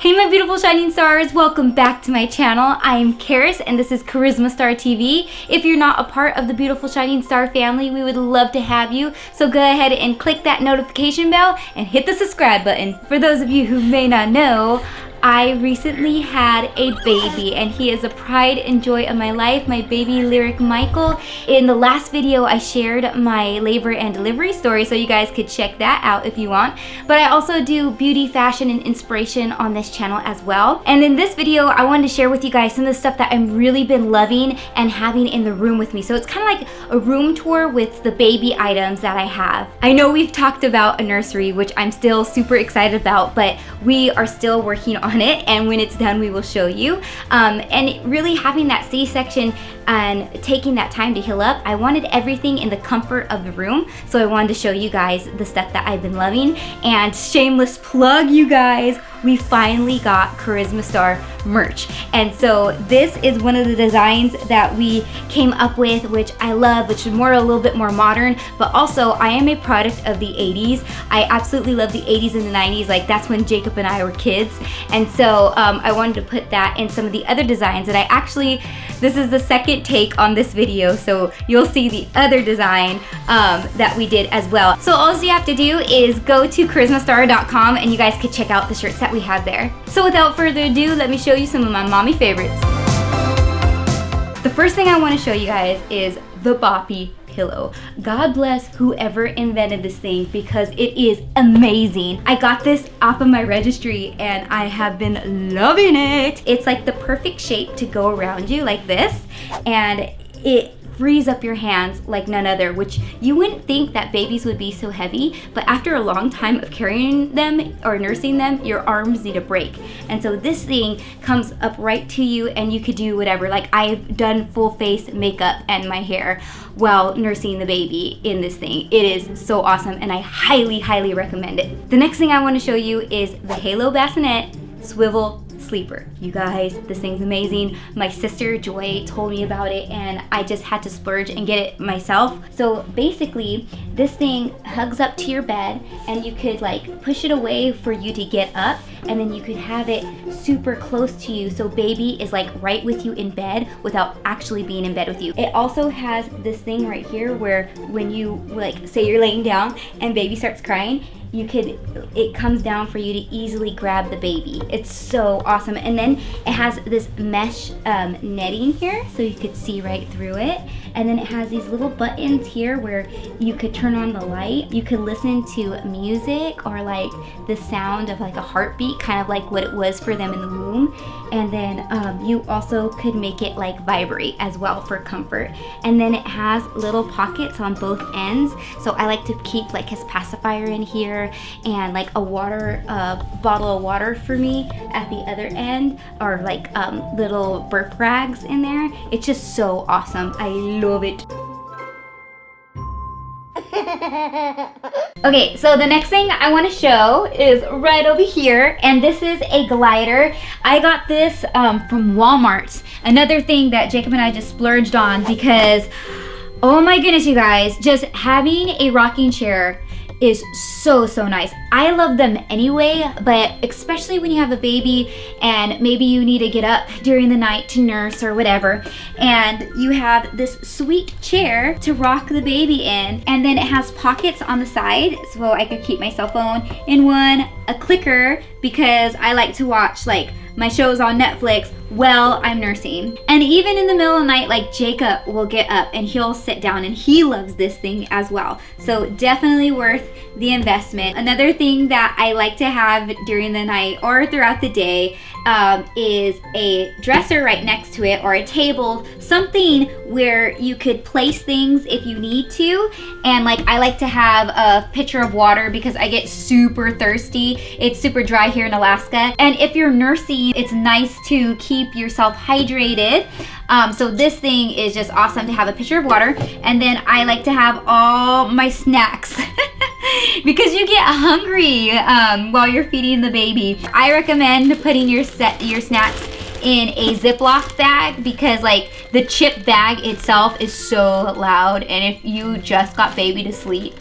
Hey my beautiful shining stars, welcome back to my channel. I am Charis and this is Charisma.Star TV. If you're not a part of the beautiful shining star family, we would love to have you. So go ahead and click that notification bell and hit the subscribe button. For those of you who may not know, I recently had a baby and he is a pride and joy of my life, my baby Lyric Michael. In the last video, I shared my labor and delivery story, so you guys could check that out if you want. But I also do beauty, fashion, and inspiration on this channel as well. And in this video, I wanted to share with you guys some of the stuff that I've really been loving and having in the room with me. So it's kind of like a room tour with the baby items that I have. I know we've talked about a nursery, which I'm still super excited about, but we are still working on it, and when it's done we will show you. And really having that C-section and taking that time to heal up, I wanted everything in the comfort of the room, so I wanted to show you guys the stuff that I've been loving. And shameless plug, you guys, we finally got Charisma.Star merch. And so this is one of the designs that we came up with, which I love, which is a little bit more modern, but also I am a product of the 80s. I absolutely love the 80s and the 90s, like that's when Jacob and I were kids. And so I wanted to put that in some of the other designs, and I actually, this is the second take on this video, so you'll see the other design that we did as well. So all you have to do is go to Charisma.Star.com and you guys could check out the shirts that we have there. So without further ado, let me show you some of my mommy favorites. The first thing I want to show you guys is the Boppy pillow. God bless whoever invented this thing because it is amazing. I got this off of my registry and I have been loving it. It's like the perfect shape to go around you like this, and it frees up your hands like none other, which you wouldn't think that babies would be so heavy, but after a long time of carrying them or nursing them, your arms need a break. And so this thing comes up right to you and you could do whatever. Like I've done full face makeup and my hair while nursing the baby in this thing. It is so awesome and I highly, highly recommend it. The next thing I want to show you is the Halo Bassinet Swivel sleeper. You guys, this thing's amazing. My sister Joy told me about it and I just had to splurge and get it myself. So basically this thing hugs up to your bed and you could like push it away for you to get up, and then you could have it super close to you so baby is like right with you in bed without actually being in bed with you. It also has this thing right here where when you like say you're laying down and baby starts crying, it comes down for you to easily grab the baby. It's so awesome. And then it has this mesh netting here so you could see right through it. And then it has these little buttons here where you could turn on the light. You could listen to music or like the sound of like a heartbeat, kind of like what it was for them in the womb. And then you also could make it like vibrate as well for comfort. And then it has little pockets on both ends. So I like to keep like his pacifier in here and like a water bottle of water for me at the other end, or like little burp rags in there. It's just so awesome. I love it. Okay, so the next thing I want to show is right over here, and this is a glider. I got this from Walmart. Another thing that Jacob and I just splurged on because, oh my goodness, you guys, just having a rocking chair is so nice. I love them anyway, but especially when you have a baby and maybe you need to get up during the night to nurse or whatever, and you have this sweet chair to rock the baby in, and then it has pockets on the side so I could keep my cell phone in one, a clicker because I like to watch like my shows on Netflix while I'm nursing. And even in the middle of the night, like Jacob will get up and he'll sit down and he loves this thing as well. So definitely worth the investment. Another thing that I like to have during the night or throughout the day is a dresser right next to it, or a table, something where you could place things if you need to. And like I like to have a pitcher of water because I get super thirsty. It's super dry here in Alaska, and if you're nursing, it's nice to keep yourself hydrated. So this thing is just awesome to have a pitcher of water. And then I like to have all my snacks because you get hungry while you're feeding the baby. I recommend putting your snacks in a Ziploc bag because like the chip bag itself is so loud, and if you just got baby to sleep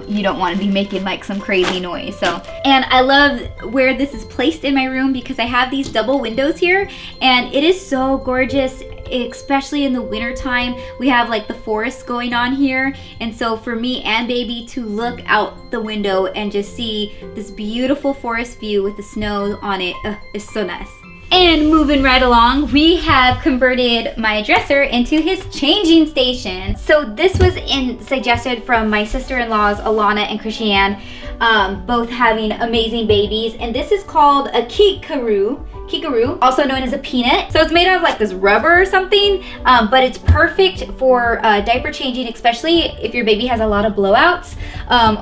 you don't want to be making like some crazy noise. So, and I love where this is placed in my room because I have these double windows here, and it is so gorgeous, especially in the winter time. We have like the forest going on here, and so for me and baby to look out the window and just see this beautiful forest view with the snow on it is so nice. And moving right along, we have converted my dresser into his changing station. So this was suggested from my sister-in-laws, Alana and Christiane, both having amazing babies. And this is called a Keekaroo, also known as a peanut. So it's made out of like this rubber or something, but it's perfect for diaper changing, especially if your baby has a lot of blowouts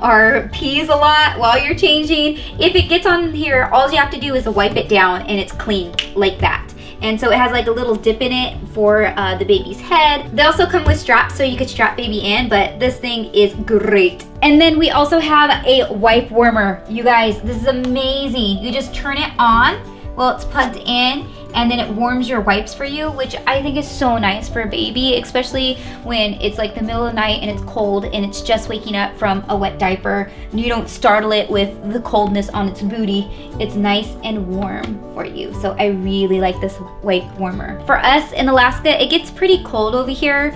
or pees a lot while you're changing. If it gets on here, all you have to do is wipe it down and it's clean like that. And so it has like a little dip in it for the baby's head. They also come with straps so you could strap baby in, but this thing is great. And then we also have a wipe warmer. You guys, this is amazing. You just turn it on while it's plugged in, and then it warms your wipes for you, which I think is so nice for a baby, especially when it's like the middle of the night and it's cold and it's just waking up from a wet diaper. You don't startle it with the coldness on its booty. It's nice and warm for you. So I really like this wipe warmer. For us in Alaska, it gets pretty cold over here.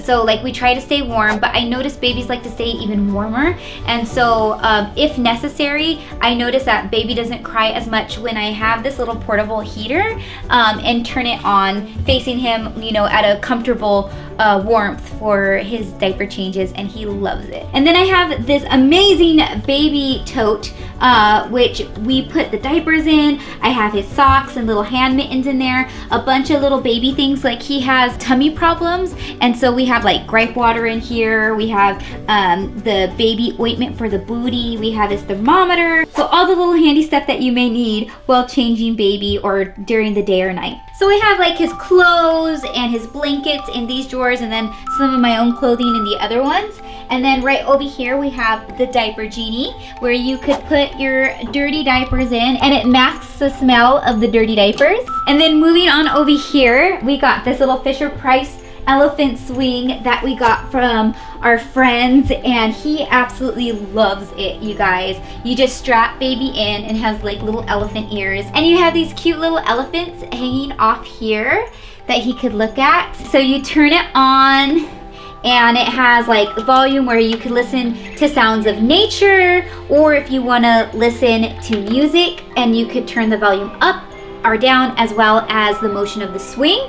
So like we try to stay warm, but I notice babies like to stay even warmer. And so if necessary, I notice that baby doesn't cry as much when I have this little portable heater and turn it on facing him, you know, at a comfortable warmth for his diaper changes, and he loves it. And then I have this amazing baby tote, which we put the diapers in. I have his socks and little hand mittens in there, a bunch of little baby things, like he has tummy problems, and so we have like gripe water in here. We have the baby ointment for the booty. We have his thermometer. So all the little handy stuff that you may need while changing baby or during the day or night. So we have like his clothes and his blankets in these drawers, and then some of my own clothing in the other ones. And then right over here we have the diaper genie, where you could put your dirty diapers in and it masks the smell of the dirty diapers. And then moving on over here, we got this little Fisher-Price elephant swing that we got from our friends, and he absolutely loves it, you guys. You just strap baby in and has like little elephant ears, and you have these cute little elephants hanging off here that he could look at. So you turn it on, and it has like volume where you could listen to sounds of nature, or if you want to listen to music, and you could turn the volume up or down, as well as the motion of the swing.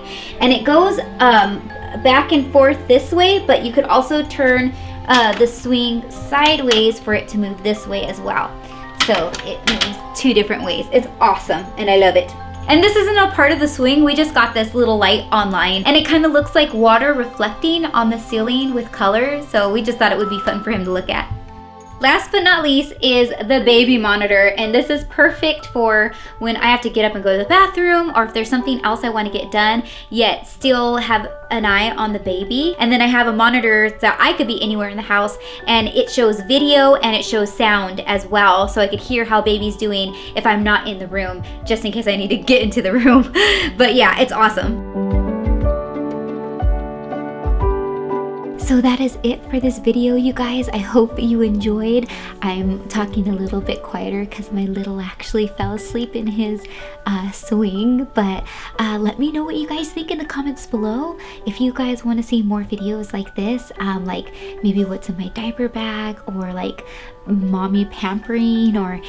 And it goes back and forth this way, but you could also turn the swing sideways for it to move this way as well. So it moves two different ways. It's awesome, and I love it. And this isn't a part of the swing. We just got this little light online, and it kind of looks like water reflecting on the ceiling with color. So we just thought it would be fun for him to look at. Last but not least is the baby monitor, and this is perfect for when I have to get up and go to the bathroom, or if there's something else I want to get done yet still have an eye on the baby. And then I have a monitor that I could be anywhere in the house, and it shows video and it shows sound as well, so I could hear how baby's doing if I'm not in the room, just in case I need to get into the room. But yeah, it's awesome. So that is it for this video, you guys. I hope you enjoyed. I'm talking a little bit quieter because my little actually fell asleep in his swing, but let me know what you guys think in the comments below. If you guys want to see more videos like this, like maybe what's in my diaper bag, or like mommy pampering, or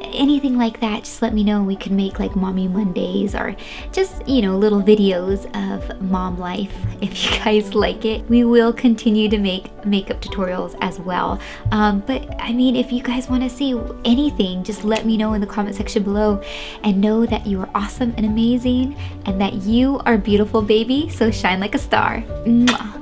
anything like that, just let me know. We could make like mommy Mondays, or just, you know, little videos of mom life. If you guys like it, we will continue to make makeup tutorials as well. But I mean, if you guys want to see anything, just let me know in the comment section below, and know that you are awesome and amazing, and that you are beautiful, baby. So shine like a star. Mwah.